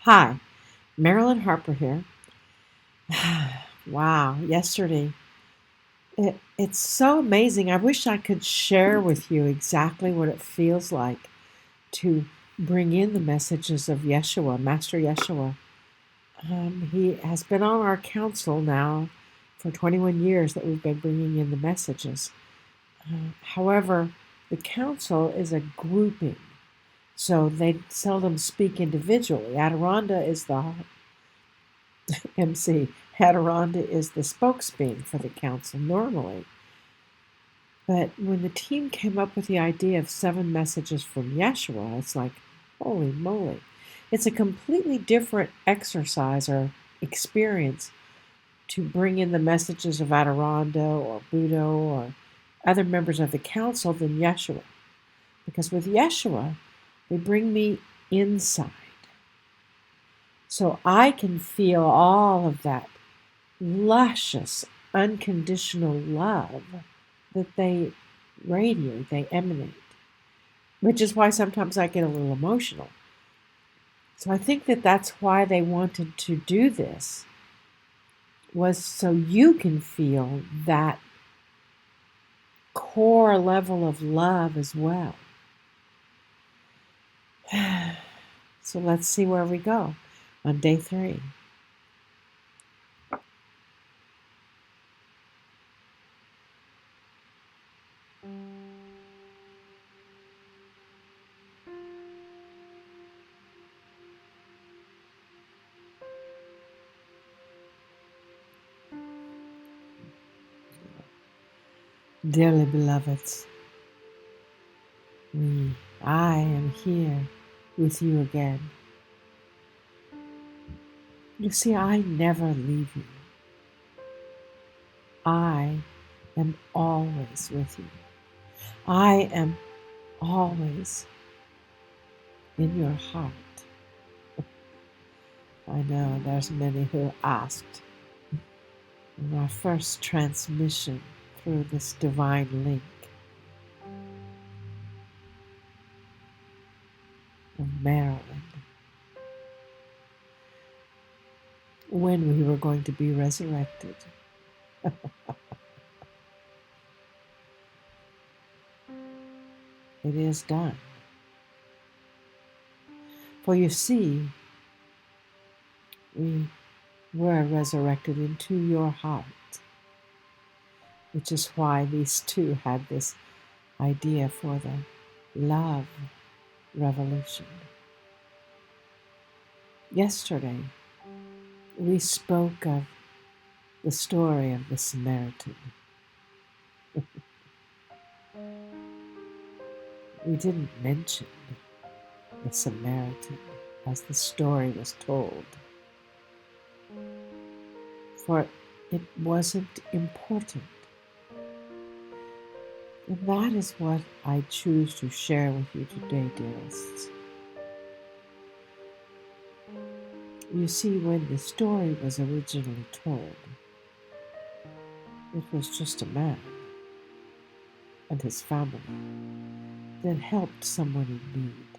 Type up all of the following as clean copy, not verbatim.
Hi, Marilyn Harper here. Wow, yesterday. It's so amazing. I wish I could share with you exactly what it feels like to bring in the messages of Yeshua, Master Yeshua. He has been on our council now for 21 years that we've been bringing in the messages. However, the council is a grouping, so they seldom speak individually. Adironda is the MC. Adironda is the spokesman for the council normally. But when the team came up with the idea of 7 messages from Yeshua, it's like, holy moly. It's a completely different exercise or experience to bring in the messages of Adironda or Buddha or other members of the council than Yeshua. Because with Yeshua, they bring me inside. So I can feel all of that luscious, unconditional love that they radiate, they emanate, which is why sometimes I get a little emotional. So I think that that's why they wanted to do this, was so you can feel that core level of love as well. So let's see where we go on day 3. Dearly beloveds, I am here with you again. You see, I never leave you. I am always with you. I am always in your heart. I know there's many who asked in our first transmission through this divine link of Maryland when we were going to be resurrected. It is done. For you see, we were resurrected into your heart, which is why these two had this idea for the love revolution. Yesterday, we spoke of the story of the Samaritan. We didn't mention the Samaritan as the story was told, for it wasn't important. And that is what I choose to share with you today, dearest. You see, when the story was originally told, it was just a man and his family that helped someone in need.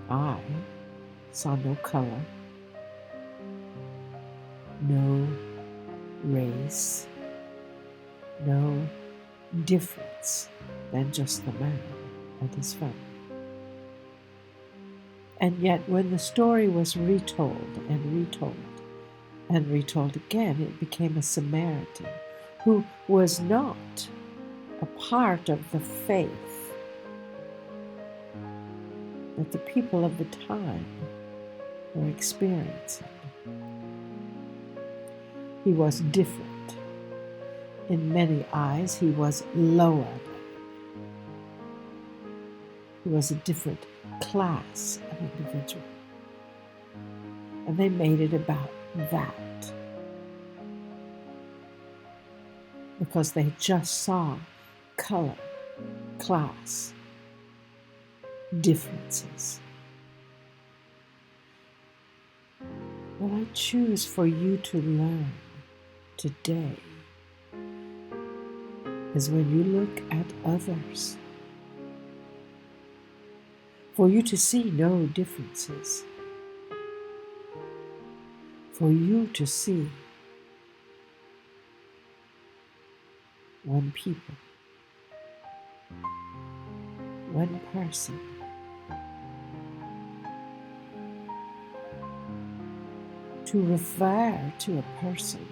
I saw no color, no race, no difference than just the man and his family. And yet, when the story was retold and retold and retold again, it became a Samaritan who was not a part of the faith that the people of the time were experiencing. He was different. In many eyes, he was lowered. He was a different class of individual. And they made it about that because they just saw color, class, differences. What I choose for you to learn today is when you look at others, for you to see no differences, for you to see one people, one person, to refer to a person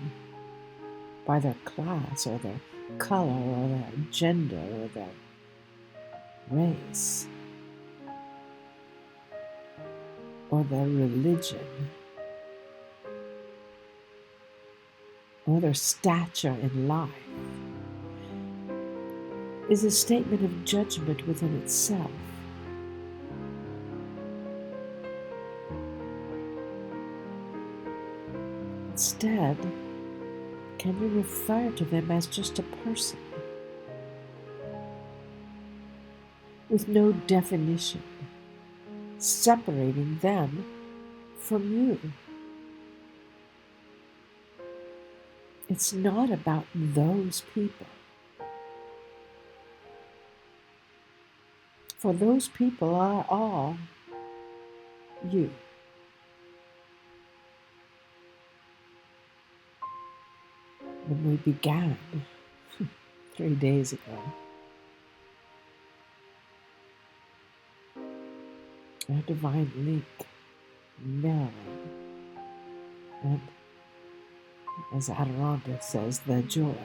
by their class or their color or their gender or their race or their religion or their stature in life is a statement of judgment within itself. Instead, can you refer to them as just a person with no definition, separating them from you? It's not about those people. For those people are all you. When we began 3 days ago, our divine link, Marilyn, and as Adirondack says, the joy.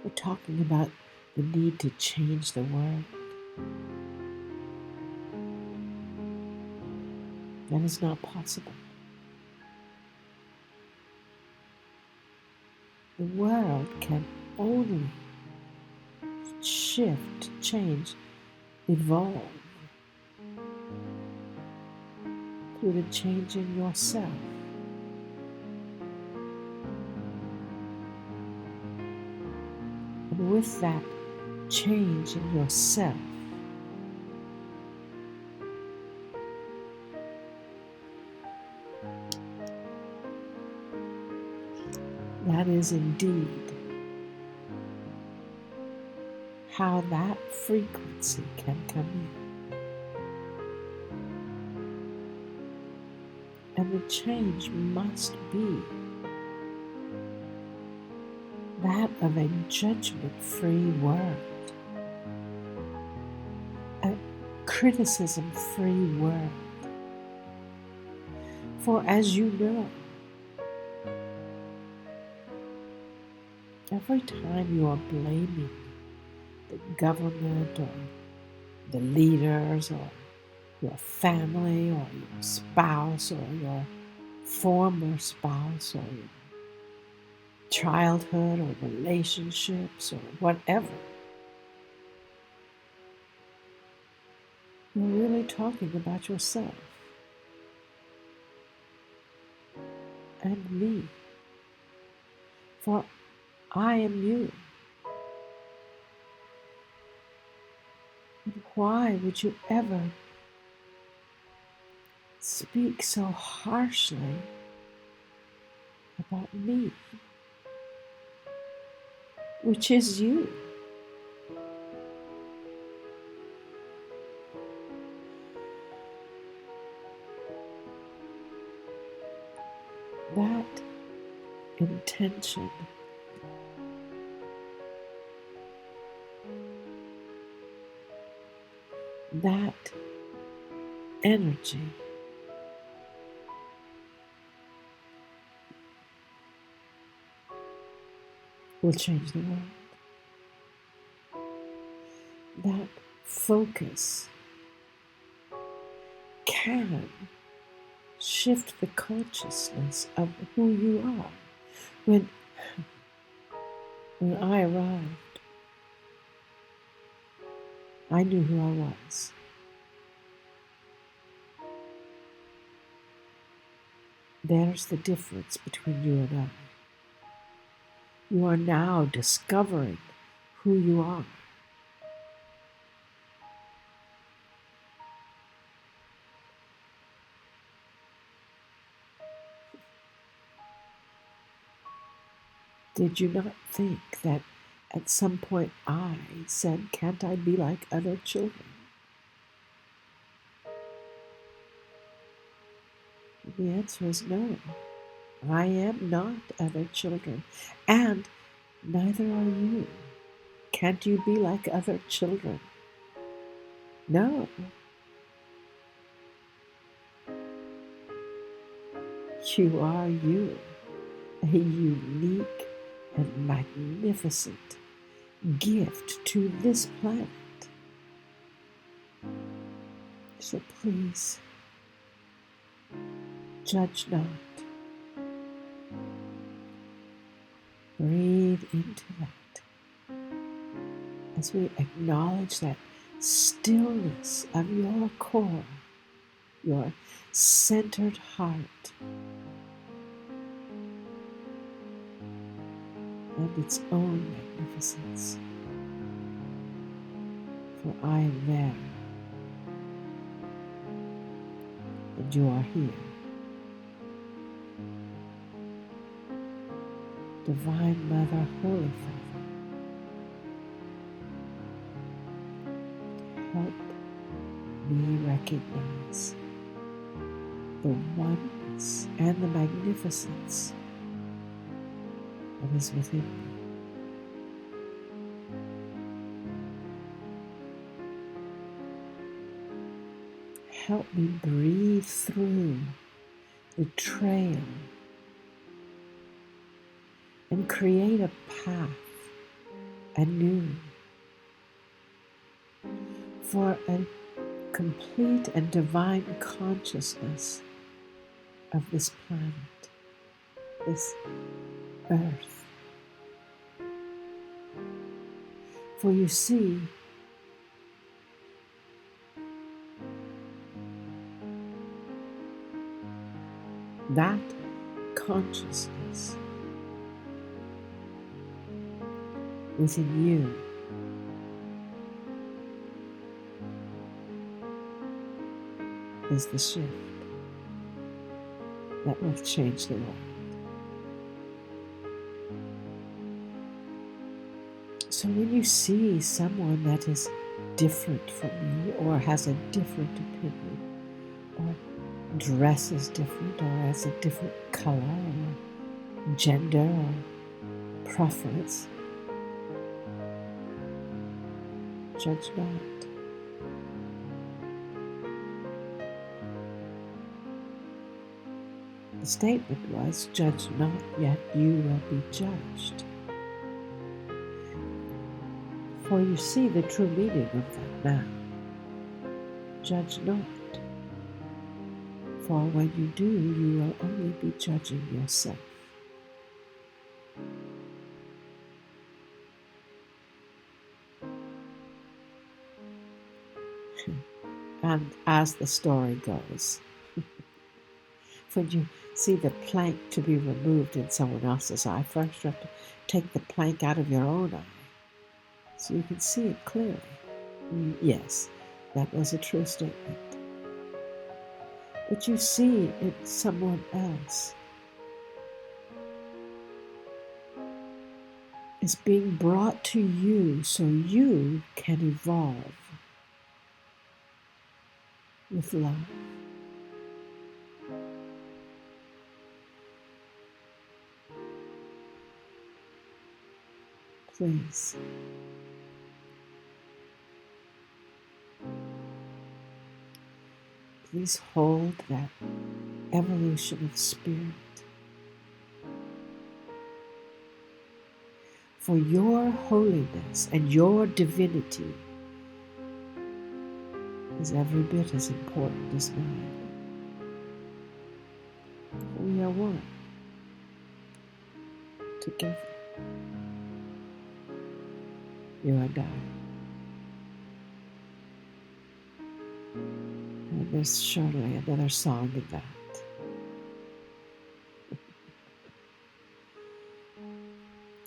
We're talking about the need to change the world. That is not possible. The world can only shift, change, evolve through the change in yourself. And with that change in yourself, that is indeed how that frequency can come in. And the change must be that of a judgment-free world, a criticism-free world. For as you know, every time you are blaming the government or the leaders or your family or your spouse or your former spouse or your childhood or relationships or whatever, you're really talking about yourself and me. For I am you. And why would you ever speak so harshly about me, which is you? That intention, that energy will change the world. That focus can shift the consciousness of who you are. When I arrived, I knew who I was. There's the difference between you and I. You are now discovering who you are. Did you not think that At some point I said, can't I be like other children? And the answer is no. I am not other children, and neither are you. Can't you be like other children? No. You are you, a unique and magnificent gift to this planet. So please, judge not. Breathe into that as we acknowledge that stillness of your core, your centered heart, and its own magnificence. For I am there, and you are here. Divine Mother, Holy Father, help me recognize the oneness and the magnificence that is within me. Help me breathe through the trail and create a path anew for a complete and divine consciousness of this planet, this earth. For you see, that consciousness within you is the shift that will change the world. So when you see someone that is different from you, or has a different opinion, or dresses different, or has a different color, or gender, or preference, judge not. The statement was, judge not, yet you will be judged. For you see the true meaning of that now. Judge not. For when you do, you will only be judging yourself. And as the story goes, when you see the plank to be removed in someone else's eye, first you have to take the plank out of your own eye so you can see it clearly. Yes, that was a true statement. But you see it someone else is being brought to you so you can evolve with love. Please. Please hold that evolution of spirit. For your holiness and your divinity is every bit as important as mine. For we are one, together, you and I. And there's surely another song in that.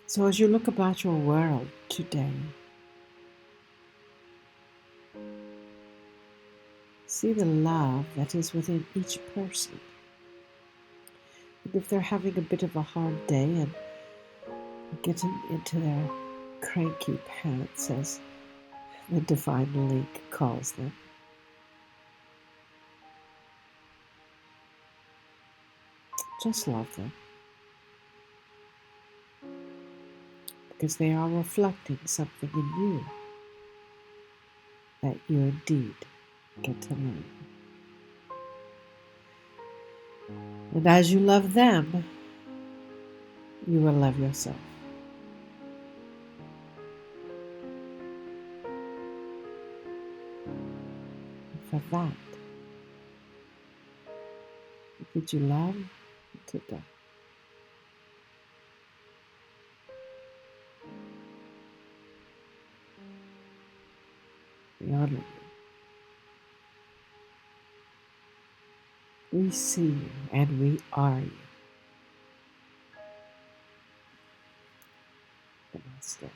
So as you look about your world today, see the love that is within each person. And if they're having a bit of a hard day and getting into their cranky pants, as the Divine League calls them. Just love them, because they are reflecting something in you that you indeed get to learn. And as you love them, you will love yourself. And for that, we bid you love today. We honor you. We see you and we are you. Namaste.